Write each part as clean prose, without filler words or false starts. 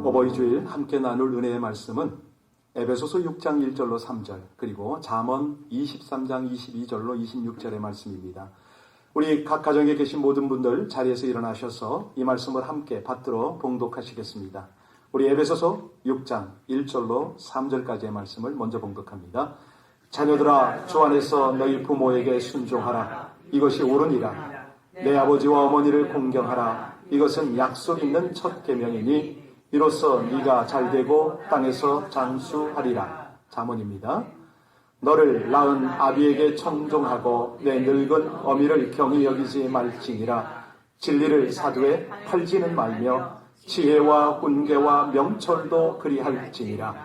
어버이 주일 함께 나눌 은혜의 말씀은 에베소서 6장 1절로 3절 그리고 잠언 23장 22절로 26절의 말씀입니다. 우리 각 가정에 계신 모든 분들 자리에서 일어나셔서 이 말씀을 함께 받들어 봉독하시겠습니다. 우리 에베소서 6장 1절로 3절까지의 말씀을 먼저 봉독합니다. 자녀들아 주 안에서 너희 부모에게 순종하라. 이것이 옳으니라. 내 아버지와 어머니를 공경하라. 이것은 약속 있는 첫 계명이니 이로써 네가 잘되고 땅에서 장수하리라. 잠언입니다. 너를 낳은 아비에게 청종하고 내 늙은 어미를 경히 여기지 말지니라. 진리를 사두에 팔지는 말며 지혜와 훈계와 명철도 그리할지니라.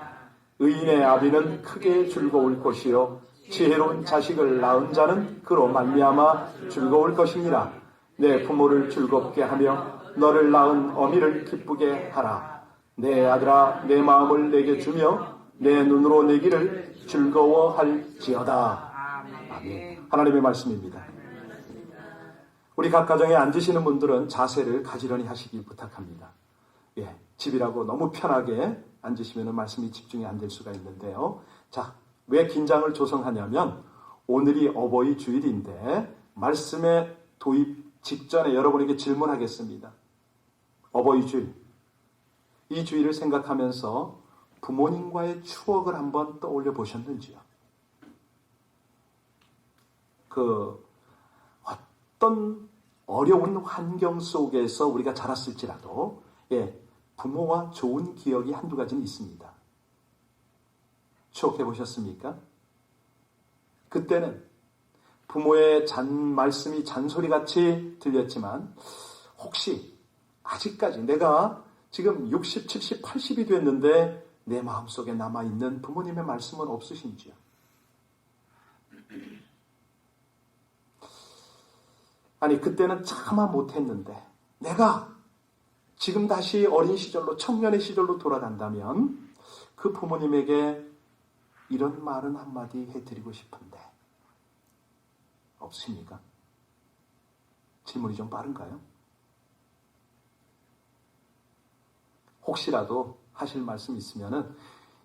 의인의 아비는 크게 즐거울 것이요 지혜로운 자식을 낳은 자는 그로 말미암아 즐거울 것이니라. 내 부모를 즐겁게 하며 너를 낳은 어미를 기쁘게 하라. 내 아들아 내 마음을 내게 주며 내 눈으로 내 길을 즐거워할지어다. 아멘. 하나님의 말씀입니다. 우리 각 가정에 앉으시는 분들은 자세를 가지런히 하시기 부탁합니다. 집이라고 너무 편하게 앉으시면 말씀이 집중이 안 될 수가 있는데요. 자, 왜 긴장을 조성하냐면 오늘이 어버이 주일인데 말씀의 도입 직전에 여러분에게 질문하겠습니다. 어버이 주일, 이 주일을 생각하면서 부모님과의 추억을 한번 떠올려 보셨는지요? 어떤 어려운 환경 속에서 우리가 자랐을지라도 부모와 좋은 기억이 한두 가지는 있습니다. 추억해 보셨습니까? 그때는 부모의 말씀이 잔소리같이 들렸지만 혹시 아직까지 내가 지금 60, 70, 80이 됐는데 내 마음속에 남아있는 부모님의 말씀은 없으신지요? 아니 그때는 차마 못했는데 내가 지금 다시 어린 시절로 청년의 시절로 돌아간다면 그 부모님에게 이런 말은 한마디 해드리고 싶은데 없습니까? 질문이 좀 빠른가요? 혹시라도 하실 말씀 있으면은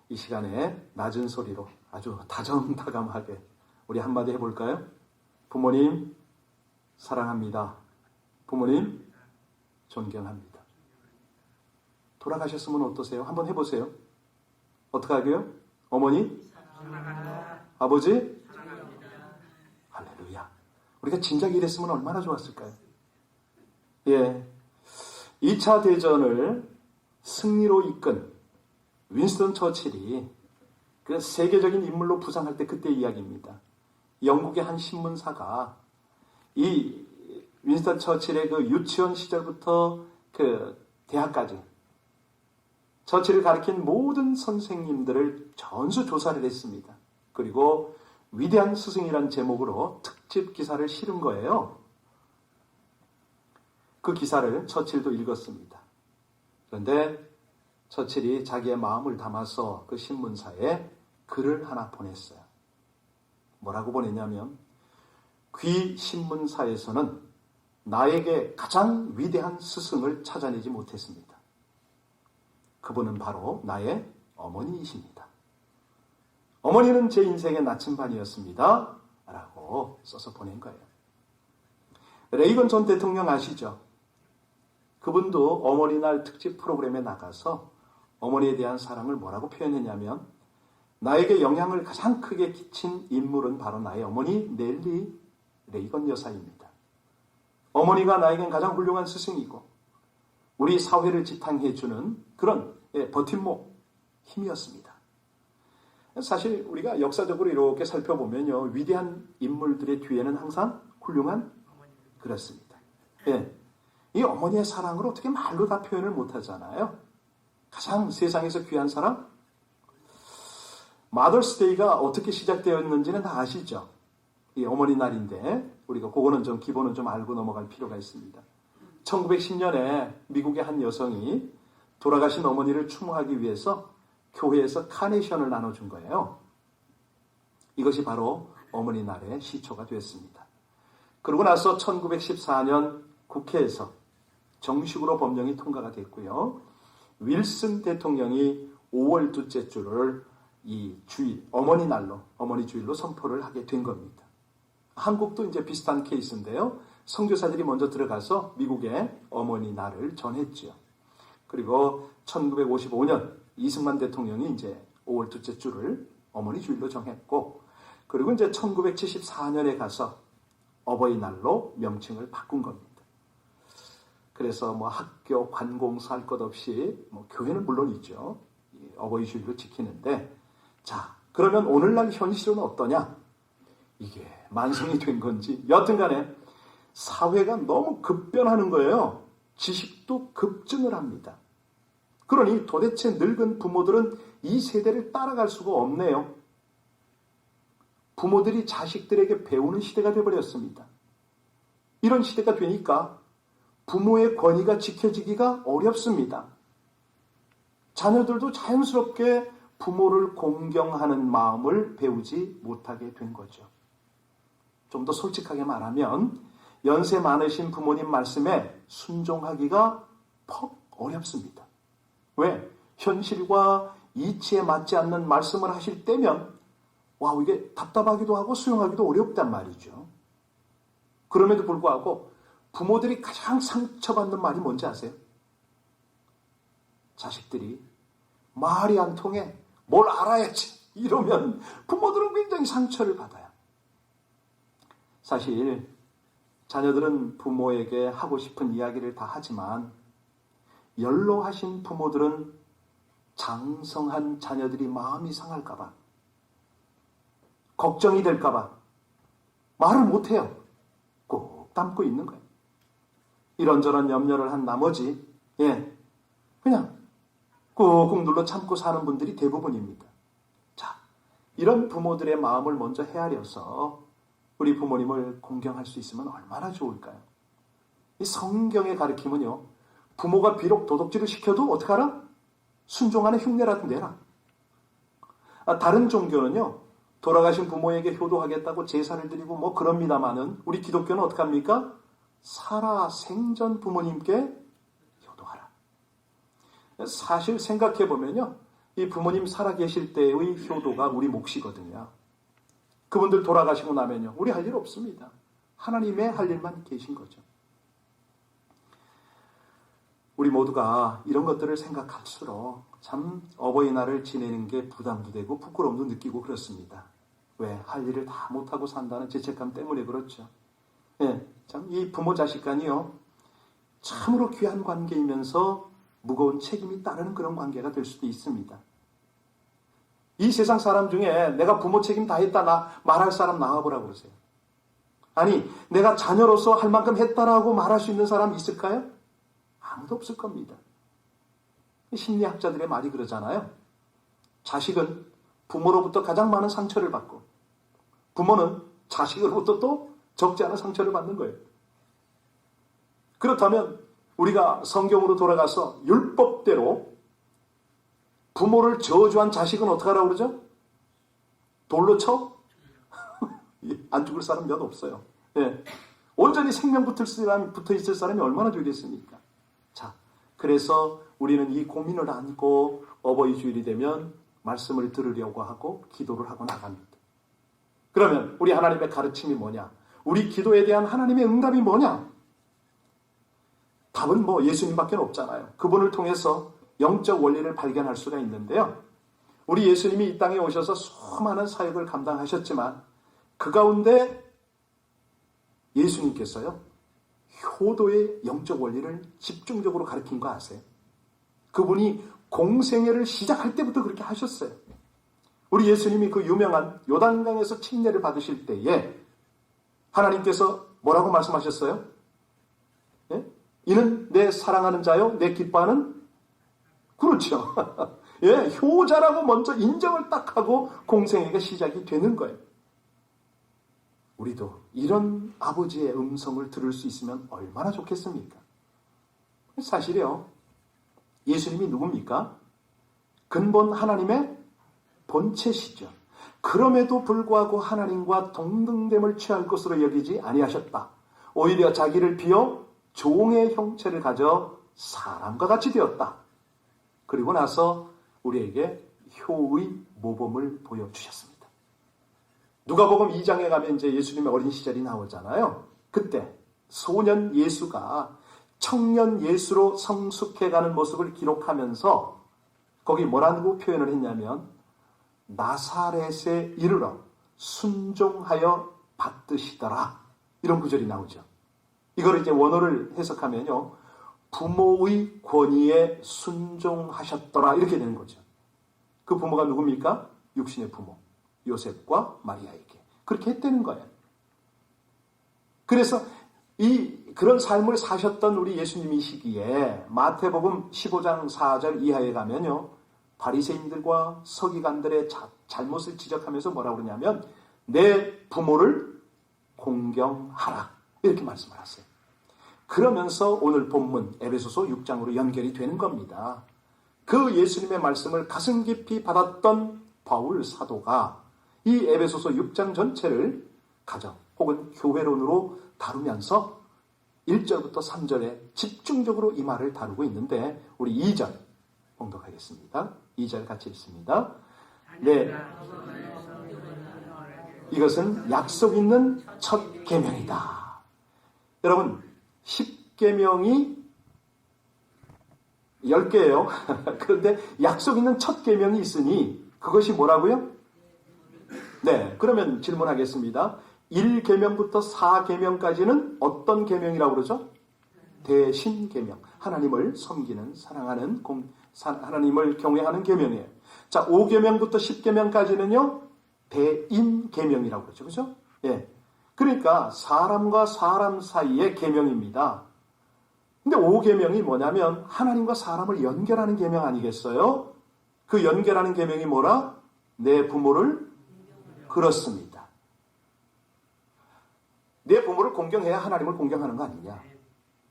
이 시간에 낮은 소리로 아주 다정다감하게 우리 한마디 해볼까요? 부모님 사랑합니다. 부모님 존경합니다. 돌아가셨으면 어떠세요? 한번 해보세요. 어떻게 하게요? 어머니 사랑합니다. 아버지 사랑합니다. 할렐루야. 우리가 진작 이랬으면 얼마나 좋았을까요? 2차 대전을 승리로 이끈 윈스턴 처칠이 그 세계적인 인물로 부상할 때 그때 이야기입니다. 영국의 한 신문사가 이 윈스턴 처칠의 그 유치원 시절부터 그 대학까지 처칠을 가리킨 모든 선생님들을 전수조사를 했습니다. 그리고 위대한 스승이라는 제목으로 특집 기사를 실은 거예요. 그 기사를 처칠도 읽었습니다. 그런데 처칠이 자기의 마음을 담아서 그 신문사에 글을 하나 보냈어요. 뭐라고 보냈냐면 귀 신문사에서는 나에게 가장 위대한 스승을 찾아내지 못했습니다. 그분은 바로 나의 어머니이십니다. 어머니는 제 인생의 나침반이었습니다. 라고 써서 보낸 거예요. 레이건 전 대통령 아시죠? 그분도 어머니날 특집 프로그램에 나가서 어머니에 대한 사랑을 뭐라고 표현했냐면 나에게 영향을 가장 크게 끼친 인물은 바로 나의 어머니 넬리 레이건 여사입니다. 어머니가 나에겐 가장 훌륭한 스승이고 우리 사회를 지탱해주는 그런 버팀목, 힘이었습니다. 사실 우리가 역사적으로 이렇게 살펴보면요. 위대한 인물들의 뒤에는 항상 훌륭한 그렇습니다. 이 어머니의 사랑을 어떻게 말로 다 표현을 못하잖아요. 가장 세상에서 귀한 사람? 마더스데이가 어떻게 시작되었는지는 다 아시죠? 이 어머니 날인데 우리가 그거는 좀 기본은 좀 알고 넘어갈 필요가 있습니다. 1910년에 미국의 한 여성이 돌아가신 어머니를 추모하기 위해서 교회에서 카네이션을 나눠준 거예요. 이것이 바로 어머니 날의 시초가 됐습니다. 그러고 나서 1914년 국회에서 정식으로 법령이 통과가 됐고요. 윌슨 대통령이 5월 둘째 주를 이 주일, 어머니 날로, 어머니 주일로 선포를 하게 된 겁니다. 한국도 이제 비슷한 케이스인데요. 선교사들이 먼저 들어가서 미국에 어머니 날을 전했죠. 그리고 1955년 이승만 대통령이 이제 5월 둘째 주를 어머니 주일로 정했고, 그리고 이제 1974년에 가서 어버이날로 명칭을 바꾼 겁니다. 그래서 뭐 학교, 관공서 할 것 없이 뭐 교회는 물론 있죠. 어버이 주일로 지키는데, 자, 그러면 오늘날 현실은 어떠냐? 이게 만성이 된 건지 여튼간에 사회가 너무 급변하는 거예요. 지식도 급증을 합니다. 그러니 도대체 늙은 부모들은 이 세대를 따라갈 수가 없네요. 부모들이 자식들에게 배우는 시대가 되어버렸습니다. 이런 시대가 되니까 부모의 권위가 지켜지기가 어렵습니다. 자녀들도 자연스럽게 부모를 공경하는 마음을 배우지 못하게 된 거죠. 좀 더 솔직하게 말하면 연세 많으신 부모님 말씀에 순종하기가 퍽 어렵습니다. 왜? 현실과 이치에 맞지 않는 말씀을 하실 때면 와, 이게 답답하기도 하고 수용하기도 어렵단 말이죠. 그럼에도 불구하고 부모들이 가장 상처받는 말이 뭔지 아세요? 자식들이 말이 안 통해, 뭘 알아야지 이러면 부모들은 굉장히 상처를 받아요. 사실 자녀들은 부모에게 하고 싶은 이야기를 다 하지만 연로하신 부모들은 장성한 자녀들이 마음이 상할까 봐, 걱정이 될까 봐 말을 못해요. 꼭 담고 있는 거예요. 이런저런 염려를 한 나머지 그냥 꾹꾹 눌러 참고 사는 분들이 대부분입니다. 자, 이런 부모들의 마음을 먼저 헤아려서 우리 부모님을 공경할 수 있으면 얼마나 좋을까요? 이 성경의 가르침은요, 부모가 비록 도둑질을 시켜도 어떻게 하라? 순종하는 흉내라도 내라. 다른 종교는요, 돌아가신 부모에게 효도하겠다고 제사를 드리고 뭐 그럽니다마는 우리 기독교는 어떻게 합니까? 살아 생전 부모님께 효도하라. 사실 생각해보면요, 이 부모님 살아계실 때의 효도가 우리 몫이거든요. 그분들 돌아가시고 나면요, 우리 할 일 없습니다. 하나님의 할 일만 계신 거죠. 우리 모두가 이런 것들을 생각할수록 참 어버이날을 지내는 게 부담도 되고 부끄러움도 느끼고 그렇습니다. 왜? 할 일을 다 못하고 산다는 죄책감 때문에 그렇죠. 참 이 부모 자식 간이요, 참으로 귀한 관계이면서 무거운 책임이 따르는 그런 관계가 될 수도 있습니다. 이 세상 사람 중에 내가 부모 책임 다 했다 말할 사람 나와보라고 그러세요. 아니, 내가 자녀로서 할 만큼 했다라고 말할 수 있는 사람 있을까요? 아무도 없을 겁니다. 심리학자들의 말이 그러잖아요. 자식은 부모로부터 가장 많은 상처를 받고 부모는 자식으로부터 또 적지 않은 상처를 받는 거예요. 그렇다면 우리가 성경으로 돌아가서 율법대로 부모를 저주한 자식은 어떻게 하라고 그러죠? 돌로 쳐? 안 죽을 사람 몇 없어요. 온전히 생명 붙어 있을 사람이 얼마나 되겠습니까? 자, 그래서 우리는 이 고민을 안고 어버이 주일이 되면 말씀을 들으려고 하고 기도를 하고 나갑니다. 그러면 우리 하나님의 가르침이 뭐냐? 우리 기도에 대한 하나님의 응답이 뭐냐? 답은 뭐 예수님밖에 없잖아요. 그분을 통해서 영적 원리를 발견할 수가 있는데요. 우리 예수님이 이 땅에 오셔서 수많은 사역을 감당하셨지만 그 가운데 예수님께서요, 효도의 영적 원리를 집중적으로 가르친 거 아세요? 그분이 공생애를 시작할 때부터 그렇게 하셨어요. 우리 예수님이 그 유명한 요단강에서 침례를 받으실 때에 하나님께서 뭐라고 말씀하셨어요? 이는 내 사랑하는 자요, 내 기뻐하는, 그렇죠. 효자라고 먼저 인정을 딱 하고 공생애가 시작이 되는 거예요. 우리도 이런 아버지의 음성을 들을 수 있으면 얼마나 좋겠습니까? 사실이요, 예수님이 누굽니까? 근본 하나님의 본체시죠. 그럼에도 불구하고 하나님과 동등됨을 취할 것으로 여기지 아니하셨다. 오히려 자기를 비어 종의 형체를 가져 사람과 같이 되었다. 그리고 나서 우리에게 효의 모범을 보여주셨습니다. 누가복음 2장에 가면 이제 예수님의 어린 시절이 나오잖아요. 그때 소년 예수가 청년 예수로 성숙해가는 모습을 기록하면서 거기 뭐라고 표현을 했냐면 나사렛에 이르러 순종하여 받드시더라. 이런 구절이 나오죠. 이걸 이제 원어를 해석하면요. 부모의 권위에 순종하셨더라. 이렇게 되는 거죠. 그 부모가 누굽니까? 육신의 부모. 요셉과 마리아에게. 그렇게 했다는 거예요. 그래서 그런 삶을 사셨던 우리 예수님이시기에 마태복음 15장 4절 이하에 가면요. 바리새인들과 서기관들의 잘못을 지적하면서 뭐라고 그러냐면 내 부모를 공경하라. 이렇게 말씀을 하세요. 그러면서 오늘 본문 에베소서 6장으로 연결이 되는 겁니다. 그 예수님의 말씀을 가슴 깊이 받았던 바울 사도가 이 에베소서 6장 전체를 가정 혹은 교회론으로 다루면서 1절부터 3절에 집중적으로 이 말을 다루고 있는데 우리 2절 봉독하겠습니다. 2절 같이 읽습니다. 네, 이것은 약속 있는 첫 계명이다. 여러분 10계명이 10개예요. 그런데 약속 있는 첫 계명이 있으니 그것이 뭐라고요? 네, 그러면 질문하겠습니다. 1계명부터 4계명까지는 어떤 계명이라고 그러죠? 대신계명. 하나님을 섬기는, 사랑하는, 하나님을 경외하는 계명이에요. 자, 5계명부터 10계명까지는요, 대인계명이라고 그러죠. 그죠? 예. 그러니까 사람과 사람 사이의 계명입니다. 근데 5계명이 뭐냐면 하나님과 사람을 연결하는 계명 아니겠어요? 그 연결하는 계명이 뭐라? 내 부모를 그렇습니다. 내 부모를 공경해야 하나님을 공경하는 거 아니냐?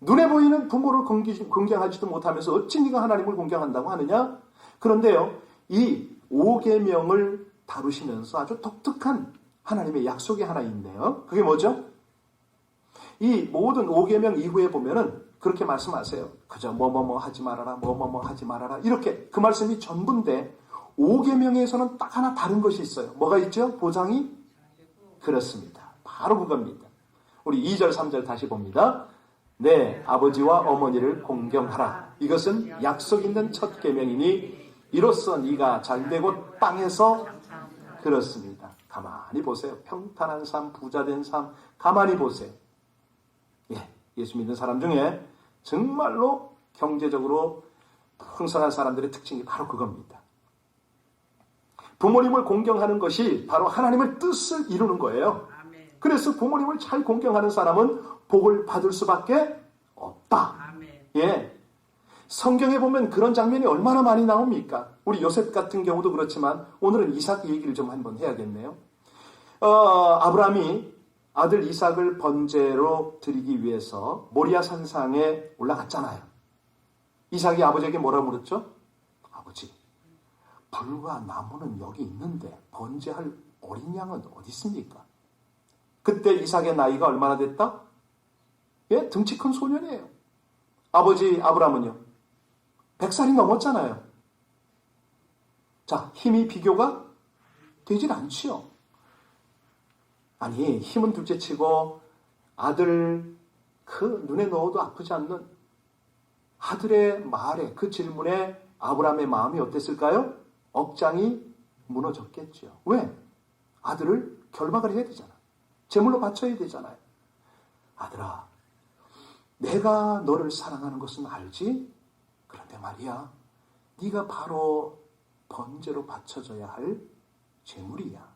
눈에 보이는 부모를 공경하지도 못하면서 어찌 네가 하나님을 공경한다고 하느냐? 그런데요, 이 5계명을 다루시면서 아주 독특한 하나님의 약속이 하나 있네요. 그게 뭐죠? 이 모든 5계명 이후에 보면은 그렇게 말씀하세요. 그저 뭐뭐뭐 하지 말아라, 뭐뭐뭐 하지 말아라. 이렇게 그 말씀이 전부인데 5계명에서는 딱 하나 다른 것이 있어요. 뭐가 있죠? 보장이? 그렇습니다. 바로 그겁니다. 우리 2절, 3절 다시 봅니다. 내 아버지와 어머니를 공경하라. 이것은 약속 있는 첫 계명이니 이로써 네가 잘되고 땅에서 그렇습니다. 가만히 보세요. 평탄한 삶, 부자된 삶 가만히 보세요. 예, 예수 믿는 사람 중에 정말로 경제적으로 풍성한 사람들의 특징이 바로 그겁니다. 부모님을 공경하는 것이 바로 하나님의 뜻을 이루는 거예요. 그래서 부모님을 잘 공경하는 사람은 복을 받을 수밖에 없다. 예. 성경에 보면 그런 장면이 얼마나 많이 나옵니까? 우리 요셉 같은 경우도 그렇지만 오늘은 이삭 얘기를 좀 한번 해야겠네요. 아브라함이 아들 이삭을 번제로 드리기 위해서 모리아 산상에 올라갔잖아요. 이삭이 아버지에게 뭐라 물었죠? 아버지, 불과 나무는 여기 있는데 번제할 어린 양은 어디 있습니까? 그때 이삭의 나이가 얼마나 됐다? 예, 등치 큰 소년이에요. 아버지 아브라함은요? 100살이 넘었잖아요. 자, 힘이 비교가 되질 않지요. 아니, 힘은 둘째치고 아들 그 눈에 넣어도 아프지 않는 아들의 말에 그 질문에 아브라함의 마음이 어땠을까요? 억장이 무너졌겠죠. 왜? 아들을 결박을 해야 되잖아. 제물로 바쳐야 되잖아요. 아들아, 내가 너를 사랑하는 것은 알지? 그런데 말이야, 네가 바로 번제로 바쳐져야 할 제물이야.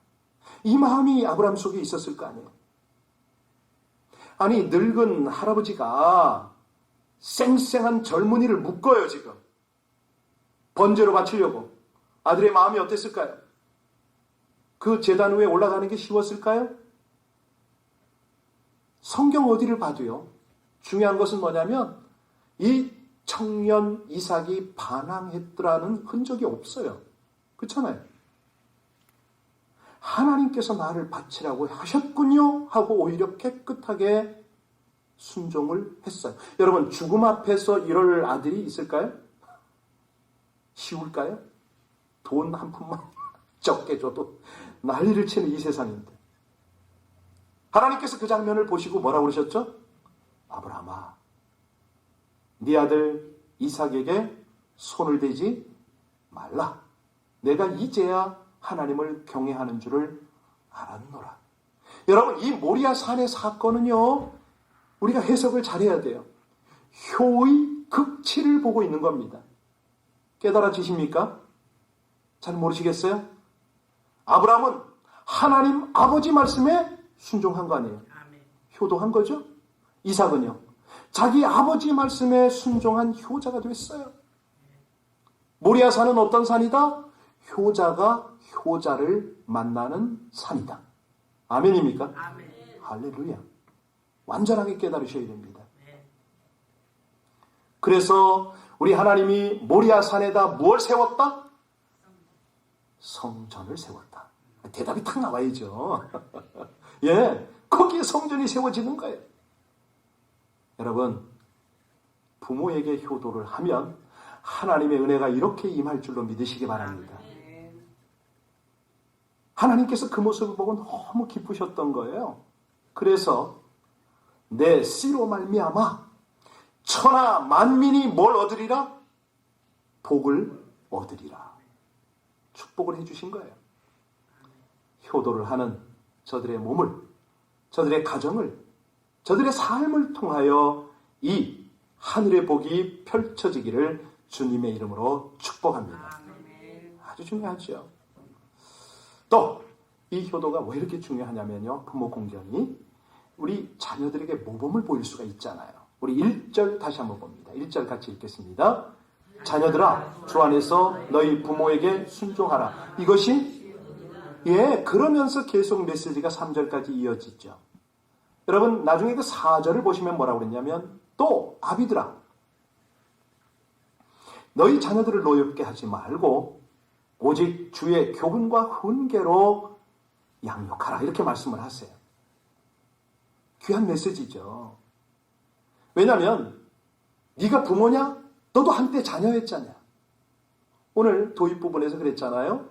이 마음이 아브라함 속에 있었을 거 아니에요. 아니, 늙은 할아버지가 쌩쌩한 젊은이를 묶어요, 지금. 번제로 바치려고. 아들의 마음이 어땠을까요? 그 제단 위에 올라가는 게 쉬웠을까요? 성경 어디를 봐도요. 중요한 것은 뭐냐면 이 청년 이삭이 반항했더라는 흔적이 없어요. 그렇잖아요. 하나님께서 나를 바치라고 하셨군요 하고 오히려 깨끗하게 순종을 했어요. 여러분, 죽음 앞에서 이럴 아들이 있을까요? 쉬울까요? 돈 한 푼만 적게 줘도 난리를 치는 이 세상인데 하나님께서 그 장면을 보시고 뭐라고 그러셨죠? 아브라함아, 네 아들 이삭에게 손을 대지 말라. 내가 이제야 하나님을 경외하는 줄을 알았노라. 여러분, 이 모리아 산의 사건은요, 우리가 해석을 잘해야 돼요. 효의 극치를 보고 있는 겁니다. 깨달아지십니까? 잘 모르시겠어요? 아브라함은 하나님 아버지 말씀에 순종한 거 아니에요. 효도한 거죠. 이삭은요, 자기 아버지 말씀에 순종한 효자가 됐어요. 모리아 산은 어떤 산이다? 효자가 효자를 만나는 산이다. 아멘입니까? 아멘. 할렐루야. 완전하게 깨달으셔야 됩니다. 그래서 우리 하나님이 모리아 산에다 무엇을 세웠다? 성전을 세웠다. 대답이 탁 나와야죠. 예, 거기에 성전이 세워지는 거예요. 여러분, 부모에게 효도를 하면 하나님의 은혜가 이렇게 임할 줄로 믿으시기 바랍니다. 하나님께서 그 모습을 보고 너무 기쁘셨던 거예요. 그래서 내 씨로 말미암아 천하 만민이 뭘 얻으리라? 복을 얻으리라. 축복을 해주신 거예요. 효도를 하는 저들의 몸을, 저들의 가정을, 저들의 삶을 통하여 이 하늘의 복이 펼쳐지기를 주님의 이름으로 축복합니다. 아주 중요하죠. 또 이 효도가 왜 이렇게 중요하냐면요, 부모 공경이 우리 자녀들에게 모범을 보일 수가 있잖아요. 우리 1절 다시 한번 봅니다. 1절 같이 읽겠습니다. 자녀들아, 주 안에서 너희 부모에게 순종하라. 이것이, 그러면서 계속 메시지가 3절까지 이어지죠. 여러분, 나중에 그 4절을 보시면 뭐라고 그랬냐면, 또 아비들아, 너희 자녀들을 노엽게 하지 말고 오직 주의 교훈과 훈계로 양육하라. 이렇게 말씀을 하세요. 귀한 메시지죠. 왜냐하면 네가 부모냐? 너도 한때 자녀였잖아. 오늘 도입 부분에서 그랬잖아요.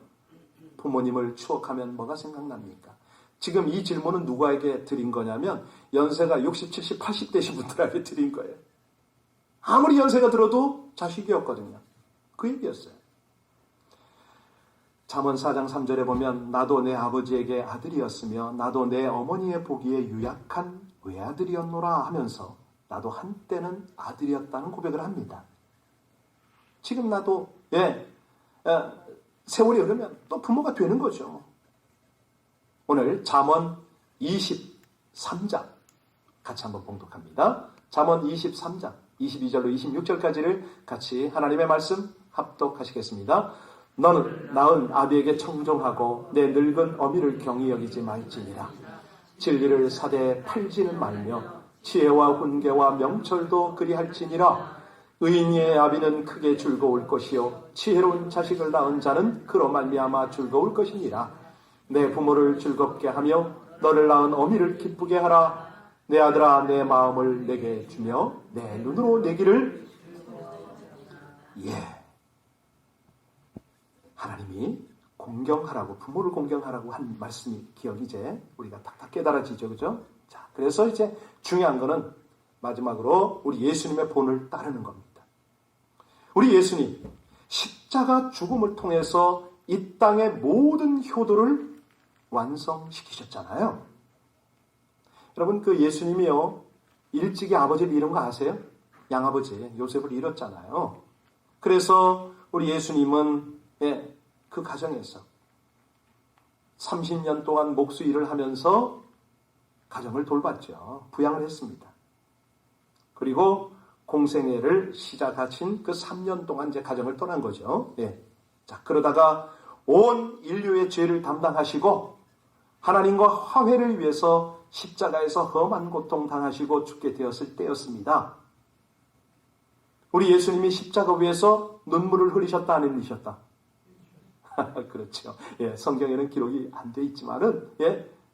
부모님을 추억하면 뭐가 생각납니까? 지금 이 질문은 누구에게 드린 거냐면 연세가 60, 70, 80대신 분들에게 드린 거예요. 아무리 연세가 들어도 자식이었거든요. 그 얘기였어요. 잠언 4장 3절에 보면 나도 내 아버지에게 아들이었으며 나도 내 어머니의 보기에 유약한 외아들이었노라 하면서 나도 한때는 아들이었다는 고백을 합니다. 지금 나도 세월이 흐르면 또 부모가 되는 거죠. 오늘 잠언 23장 같이 한번 봉독합니다. 잠언 23장 22절로 26절까지를 같이 하나님의 말씀 합독하시겠습니다. 너는 낳은 아비에게 청종하고 내 늙은 어미를 경히 여기지 말지니라. 진리를 사대에 팔지는 말며 지혜와 훈계와 명철도 그리할지니라. 의인의 아비는 크게 즐거울 것이요 지혜로운 자식을 낳은 자는 그로 말미암아 즐거울 것이니라. 내 부모를 즐겁게 하며 너를 낳은 어미를 기쁘게 하라. 내 아들아, 내 마음을 내게 주며 내 눈으로 내 길을 하나님이 공경하라고, 부모를 공경하라고 한 말씀이 기억이 이제 우리가 탁탁 깨달아지죠. 그죠? 자, 그래서 이제 중요한 거는 마지막으로 우리 예수님의 본을 따르는 겁니다. 우리 예수님 십자가 죽음을 통해서 이 땅의 모든 효도를 완성시키셨잖아요. 여러분, 그 예수님이요, 일찍이 아버지를 잃은 거 아세요? 양아버지 요셉을 잃었잖아요. 그래서 우리 예수님은 그 가정에서 30년 동안 목수 일을 하면서 가정을 돌봤죠. 부양을 했습니다. 그리고 공생애를 시작하신 그 3년 동안 이제 가정을 떠난 거죠. 자, 그러다가 온 인류의 죄를 담당하시고 하나님과 화해를 위해서 십자가에서 험한 고통 당하시고 죽게 되었을 때였습니다. 우리 예수님이 십자가 위에서 눈물을 흘리셨다, 안 흘리셨다? 그렇죠. 성경에는 기록이 안 돼 있지만은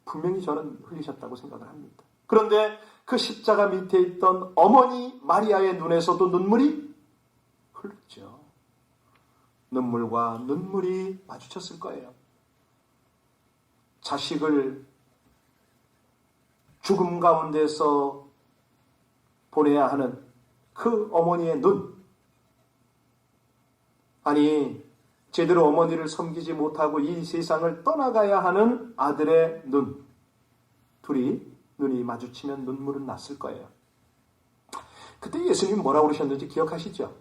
분명히 저는 흘리셨다고 생각을 합니다. 그런데 그 십자가 밑에 있던 어머니 마리아의 눈에서도 눈물이 흘렀죠. 눈물과 눈물이 마주쳤을 거예요. 자식을 죽음 가운데서 보내야 하는 그 어머니의 눈. 아니, 제대로 어머니를 섬기지 못하고 이 세상을 떠나가야 하는 아들의 눈. 둘이 눈이 마주치면 눈물은 났을 거예요. 그때 예수님이 뭐라고 그러셨는지 기억하시죠?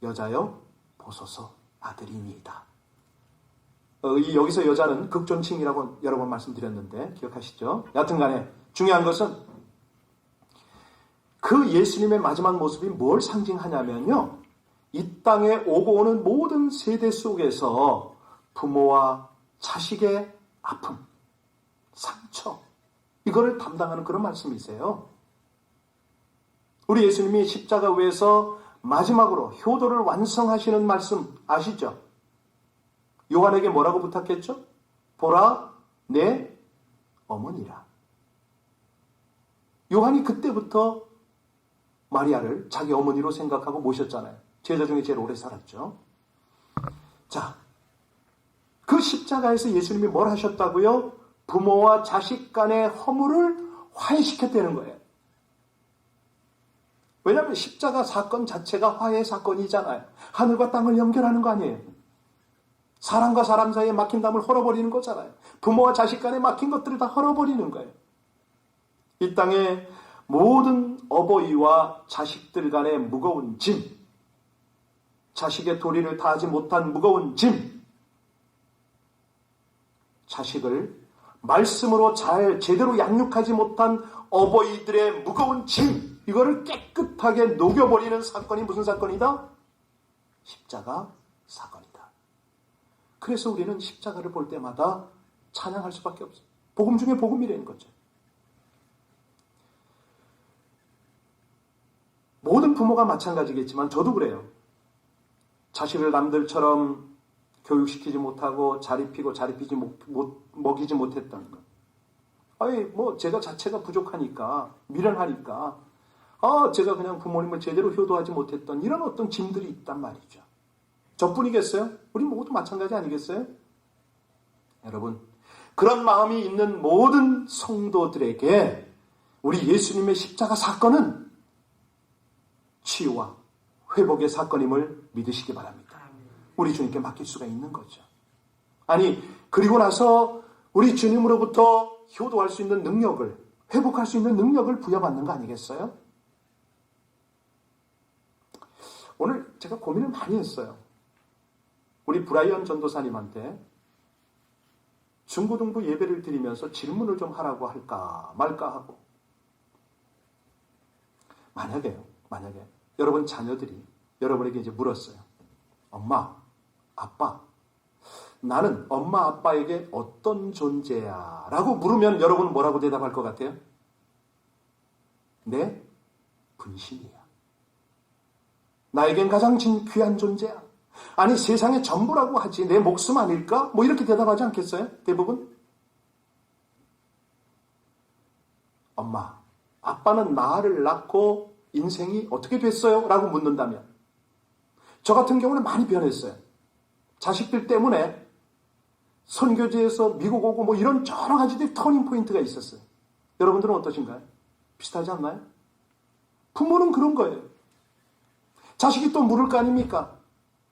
여자여 보소서 아들이니이다. 여기서 여자는 극존칭이라고 여러 번 말씀드렸는데 기억하시죠? 여하튼간에 중요한 것은 그 예수님의 마지막 모습이 뭘 상징하냐면요, 이 땅에 오고 오는 모든 세대 속에서 부모와 자식의 아픔, 상처, 이거를 담당하는 그런 말씀이세요. 우리 예수님이 십자가 위에서 마지막으로 효도를 완성하시는 말씀 아시죠? 요한에게 뭐라고 부탁했죠? 보라, 내 어머니라. 요한이 그때부터 마리아를 자기 어머니로 생각하고 모셨잖아요. 제자 중에 제일 오래 살았죠. 자, 그 십자가에서 예수님이 뭘 하셨다고요? 부모와 자식 간의 허물을 화해시켰다는 거예요. 왜냐하면 십자가 사건 자체가 화해 사건이잖아요. 하늘과 땅을 연결하는 거 아니에요. 사람과 사람 사이에 막힌 담을 헐어버리는 거잖아요. 부모와 자식 간에 막힌 것들을 다 헐어버리는 거예요. 이 땅에 모든 어버이와 자식들 간의 무거운 짐, 자식의 도리를 다하지 못한 무거운 짐, 자식을 말씀으로 잘 제대로 양육하지 못한 어버이들의 무거운 짐, 이거를 깨끗하게 녹여버리는 사건이 무슨 사건이다? 십자가 사건이다. 그래서 우리는 십자가를 볼 때마다 찬양할 수밖에 없어요. 복음 중에 복음이라는 거죠. 모든 부모가 마찬가지겠지만 저도 그래요. 자식을 남들처럼 교육시키지 못하고 먹이지 못했던 것. 아니, 제가 자체가 부족하니까, 미련하니까, 제가 그냥 부모님을 제대로 효도하지 못했던 이런 어떤 짐들이 있단 말이죠. 저뿐이겠어요? 우리 모두 마찬가지 아니겠어요? 여러분, 그런 마음이 있는 모든 성도들에게 우리 예수님의 십자가 사건은 치유와 회복의 사건임을 믿으시기 바랍니다. 우리 주님께 맡길 수가 있는 거죠. 아니, 그리고 나서 우리 주님으로부터 효도할 수 있는 능력을, 회복할 수 있는 능력을 부여받는 거 아니겠어요? 오늘 제가 고민을 많이 했어요. 우리 브라이언 전도사님한테 중고등부 예배를 드리면서 질문을 좀 하라고 할까 말까 하고, 만약에 여러분 자녀들이 여러분에게 이제 물었어요. 엄마, 아빠, 나는 엄마 아빠에게 어떤 존재야? 라고 물으면 여러분은 뭐라고 대답할 것 같아요? 내 분신이야. 나에겐 가장 귀한 존재야. 아니, 세상의 전부라고 하지, 내 목숨 아닐까? 이렇게 대답하지 않겠어요? 대부분? 엄마, 아빠는 나를 낳고 인생이 어떻게 됐어요? 라고 묻는다면, 저 같은 경우는 많이 변했어요. 자식들 때문에 선교지에서 미국 오고 이런 여러 가지들 터닝 포인트가 있었어요. 여러분들은 어떠신가요? 비슷하지 않나요? 부모는 그런 거예요. 자식이 또 물을 거 아닙니까?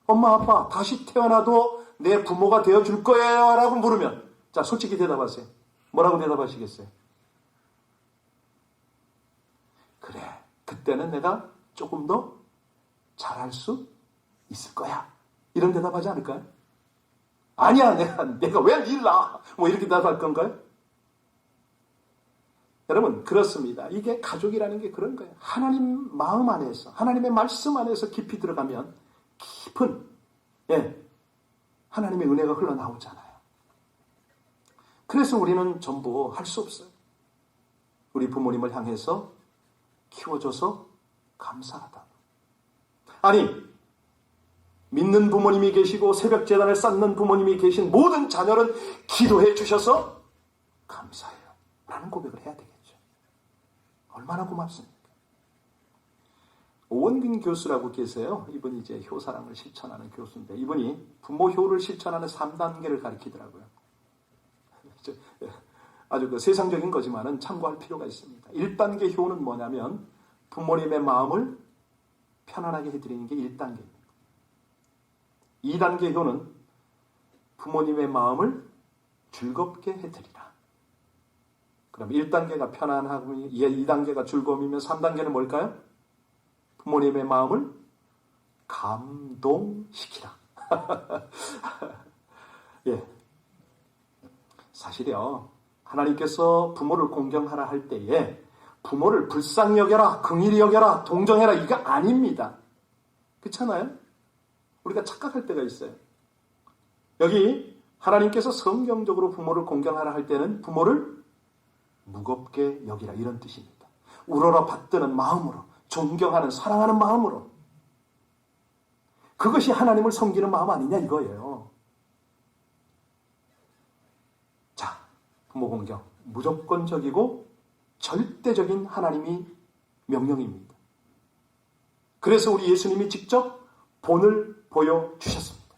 엄마, 아빠, 다시 태어나도 내 부모가 되어줄 거예요? 라고 물으면, 자, 솔직히 대답하세요. 뭐라고 대답하시겠어요? 그래, 그때는 내가 조금 더 잘할 수 있을 거야. 이런 대답하지 않을까요? 아니야, 내가 왜 니를 낳아? 이렇게 대답할 건가요? 여러분, 그렇습니다. 이게 가족이라는 게 그런 거예요. 하나님 마음 안에서, 하나님의 말씀 안에서 깊이 들어가면 깊은, 하나님의 은혜가 흘러나오잖아요. 그래서 우리는 전부 할 수 없어요. 우리 부모님을 향해서 키워줘서 감사하다. 아니, 믿는 부모님이 계시고 새벽 제단을 쌓는 부모님이 계신 모든 자녀는 기도해 주셔서 감사해요 라는 고백을 해야 되겠죠. 얼마나 고맙습니까? 오원근 교수라고 계세요. 이분이 이제 효사랑을 실천하는 교수인데 이분이 부모 효를 실천하는 3단계를 가르치더라고요. 아주 그 세상적인 거지만은 참고할 필요가 있습니다. 1단계 효는 뭐냐면 부모님의 마음을 편안하게 해드리는 게 1단계입니다. 2단계 효는 부모님의 마음을 즐겁게 해드리라. 그럼 1단계가 편안하고 2단계가 즐거움이면 3단계는 뭘까요? 부모님의 마음을 감동시키라. 예. 사실요, 하나님께서 부모를 공경하라 할 때에 부모를 불쌍히 여겨라, 긍휼히 여겨라, 동정해라 이거 아닙니다. 그렇잖아요? 우리가 착각할 때가 있어요. 여기 하나님께서 성경적으로 부모를 공경하라 할 때는 부모를 무겁게 여기라 이런 뜻입니다. 우러러 받드는 마음으로, 존경하는, 사랑하는 마음으로. 그것이 하나님을 섬기는 마음 아니냐 이거예요. 자, 부모 공경 무조건적이고 절대적인 하나님이 명령입니다. 그래서 우리 예수님이 직접 본을 보여주셨습니다.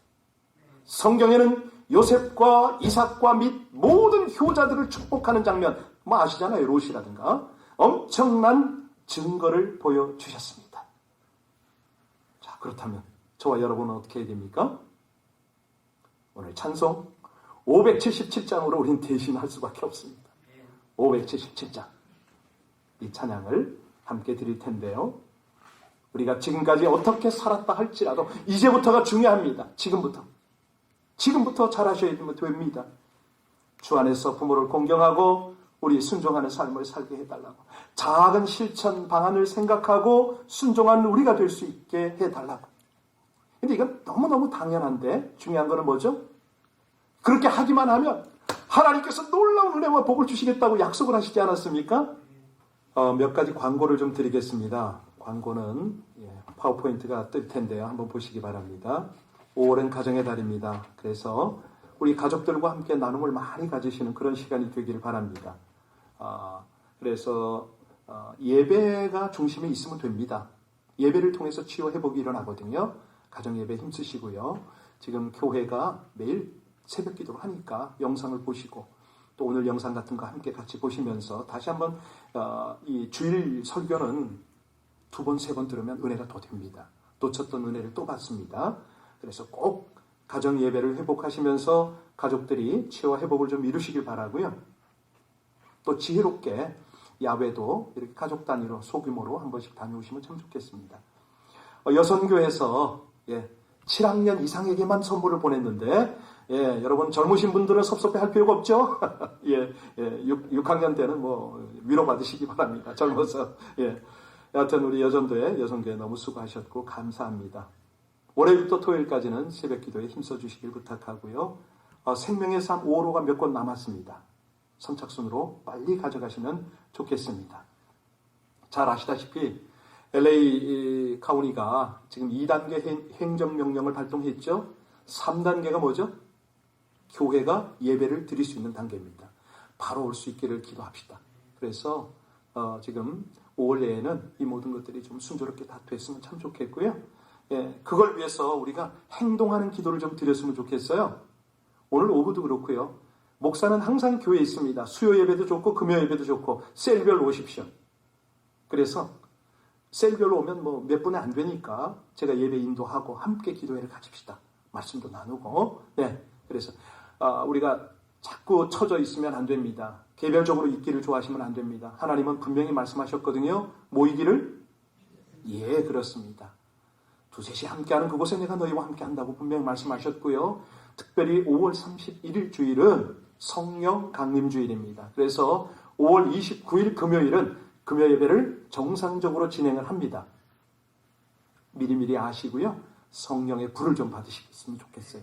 성경에는 요셉과 이삭과 및 모든 효자들을 축복하는 장면, 뭐 아시잖아요. 롯이라든가 엄청난 증거를 보여주셨습니다. 자, 그렇다면 저와 여러분은 어떻게 해야 됩니까? 오늘 찬송 577장으로 우린 대신할 수밖에 없습니다. 577장 이 찬양을 함께 드릴 텐데요. 우리가 지금까지 어떻게 살았다 할지라도 이제부터가 중요합니다. 지금부터 잘하셔야 됩니다. 주 안에서 부모를 공경하고 우리 순종하는 삶을 살게 해달라고, 작은 실천 방안을 생각하고 순종하는 우리가 될 수 있게 해달라고. 근데 이건 너무너무 당연한데 중요한 거는 뭐죠? 그렇게 하기만 하면 하나님께서 놀라운 은혜와 복을 주시겠다고 약속을 하시지 않았습니까? 몇 가지 광고를 좀 드리겠습니다. 광고는 파워포인트가 뜰 텐데요. 한번 보시기 바랍니다. 5월은 가정의 달입니다. 그래서 우리 가족들과 함께 나눔을 많이 가지시는 그런 시간이 되기를 바랍니다. 그래서 예배가 중심에 있으면 됩니다. 예배를 통해서 치유 회복이 일어나거든요. 가정 예배 힘쓰시고요. 지금 교회가 매일 새벽 기도를 하니까 영상을 보시고 또 오늘 영상 같은 거 함께 같이 보시면서 다시 한번 이 주일 설교는 2번, 3번 들으면 은혜가 더 됩니다. 놓쳤던 은혜를 또 받습니다. 그래서 꼭 가정 예배를 회복하시면서 가족들이 치유와 회복을 좀 이루시길 바라고요. 또 지혜롭게 야외도 이렇게 가족 단위로 소규모로 한 번씩 다녀오시면 참 좋겠습니다. 여선교에서 7학년 이상에게만 선물을 보냈는데 여러분 젊으신 분들은 섭섭해할 필요가 없죠. 6학년 때는 뭐 위로받으시기 바랍니다. 젊어서. 여하튼 우리 여선교회 너무 수고하셨고 감사합니다. 월요일부터 토요일까지는 새벽 기도에 힘써주시길 부탁하고요. 생명의 삶 5호로가 몇 권 남았습니다. 선착순으로 빨리 가져가시면 좋겠습니다. 잘 아시다시피 LA 카운티가 지금 2단계 행정명령을 발동했죠. 3단계가 뭐죠? 교회가 예배를 드릴 수 있는 단계입니다. 바로 올 수 있기를 기도합시다. 그래서 지금 5월 내에는 이 모든 것들이 좀 순조롭게 다 됐으면 참 좋겠고요. 그걸 위해서 우리가 행동하는 기도를 좀 드렸으면 좋겠어요. 오늘 오후도 그렇고요. 목사는 항상 교회에 있습니다. 수요 예배도 좋고 금요 예배도 좋고 셀별로 오십시오. 그래서 셀별로 오면 뭐 몇 분에 안 되니까 제가 예배 인도하고 함께 기도회를 가집시다. 말씀도 나누고. 그래서 우리가 자꾸 처져 있으면 안 됩니다. 개별적으로 있기를 좋아하시면 안 됩니다. 하나님은 분명히 말씀하셨거든요. 모이기를? 그렇습니다. 2-3시 함께하는 그곳에 내가 너희와 함께한다고 분명히 말씀하셨고요. 특별히 5월 31일 주일은 성령 강림 주일입니다. 그래서 5월 29일 금요일은 금요 예배를 정상적으로 진행을 합니다. 미리미리 아시고요. 성령의 불을 좀 받으시겠으면 좋겠어요.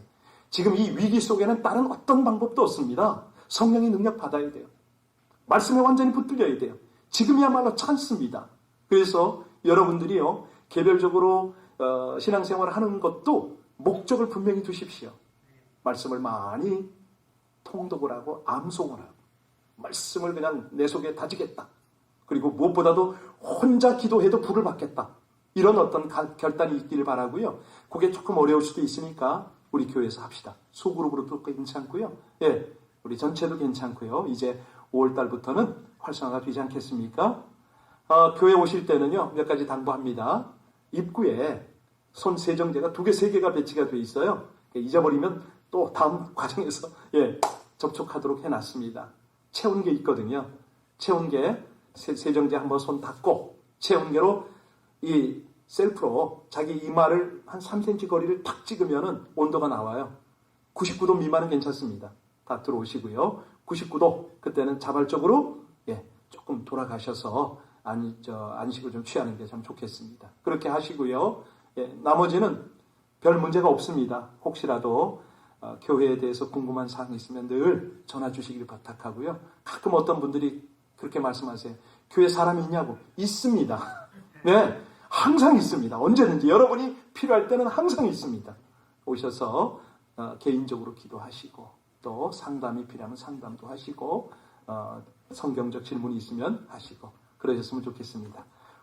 지금 이 위기 속에는 다른 어떤 방법도 없습니다. 성령의 능력 받아야 돼요. 말씀에 완전히 붙들려야 돼요. 지금이야말로 찬스입니다. 그래서 여러분들이요, 개별적으로 신앙생활을 하는 것도 목적을 분명히 두십시오. 말씀을 많이 통독을 하고 암송을 하고 말씀을 그냥 내 속에 다지겠다. 그리고 무엇보다도 혼자 기도해도 불을 받겠다. 이런 어떤 결단이 있기를 바라고요. 그게 조금 어려울 수도 있으니까 우리 교회에서 합시다. 소그룹으로도 괜찮고요. 예, 우리 전체도 괜찮고요. 이제 5월 달부터는 활성화가 되지 않겠습니까? 교회 오실 때는요, 몇 가지 당부합니다. 입구에 손 세정제가 2개, 3개가 배치가 돼 있어요. 잊어버리면 또 다음 과정에서 접촉하도록 해놨습니다. 채운 게 있거든요. 채운 게 세정제 한번 손 닦고 채운 게로 이 셀프로 자기 이마를 한 3cm 거리를 탁 찍으면은 온도가 나와요. 99도 미만은 괜찮습니다. 다 들어오시고요. 99도 그때는 자발적으로 조금 돌아가셔서 안식을 좀 취하는 게 참 좋겠습니다. 그렇게 하시고요. 나머지는 별 문제가 없습니다. 혹시라도 교회에 대해서 궁금한 사항이 있으면 늘 전화 주시기를 부탁하고요. 가끔 어떤 분들이 그렇게 말씀하세요. 교회 사람이 있냐고. 있습니다. 네, 항상 있습니다. 언제든지 여러분이 필요할 때는 항상 있습니다. 오셔서 개인적으로 기도하시고 또 상담이 필요하면 상담도 하시고 성경적 질문이 있으면 하시고 그러셨으면 좋겠습니다.